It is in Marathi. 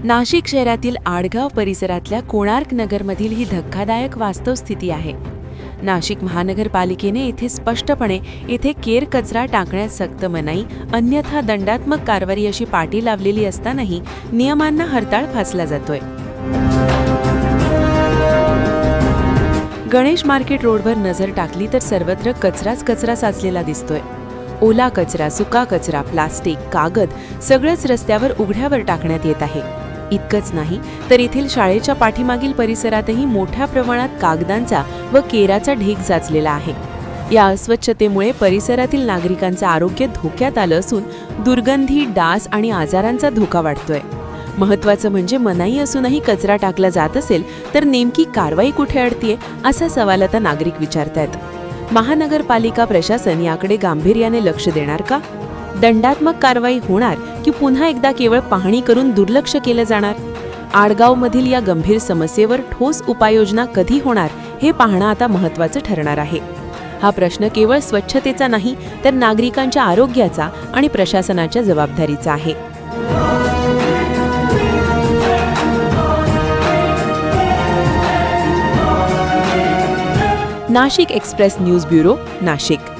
नाशिक शहरातील आडगाव परिसरातल्या कोणार्क नगरमधील ही धक्कादायक वास्तव स्थिती आहे. नाशिक महानगरपालिकेने येथे स्पष्टपणे येथे केर कचरा टाकण्यास सक्त मनाई, अन्यथा दंडात्मक कारवाई अशी पाटी लावलेली असतानाही नियमांना हरताळ फासला जातोय. गणेश मार्केट रोडवर नजर टाकली तर सर्वत्र कचराच कचरा साचलेला दिसतोय. ओला कचरा, सुका कचरा, प्लास्टिक, कागद सगळंच रस्त्यावर उघड्यावर टाकण्यात येत आहे. इतकंच नाही तर येथील शाळेच्या पाठीमागील परिसरातही मोठ्या प्रमाणात कागदांचा व केराचा ढीग साचलेला आहे. या अस्वच्छतेमुळे परिसरातील नागरिकांचे आरोग्य धोक्यात आलं असून दुर्गंधी, डास आणि आजारांचा धोका वाढतोय. महत्त्वाचं म्हणजे मनाई असूनही कचरा टाकला जात असेल तर नेमकी कारवाई कुठे अडतीये असा सवाल आता नागरिक विचारतायत. महानगरपालिका प्रशासन याकडे गांभीर्याने लक्ष देणार का? दंडात्मक कारवाई होणार की पुन्हा एकदा केवळ पाहणी करून दुर्लक्ष केलं जाणार? आडगावमधील या गंभीर समस्येवर ठोस उपाययोजना कधी होणार हे पाहणं आता महत्त्वाचं ठरणार आहे. हा प्रश्न केवळ स्वच्छतेचा नाही तर नागरिकांच्या आरोग्याचा आणि प्रशासनाच्या जबाबदारीचा आहे. Nashik express news bureau, Nashik.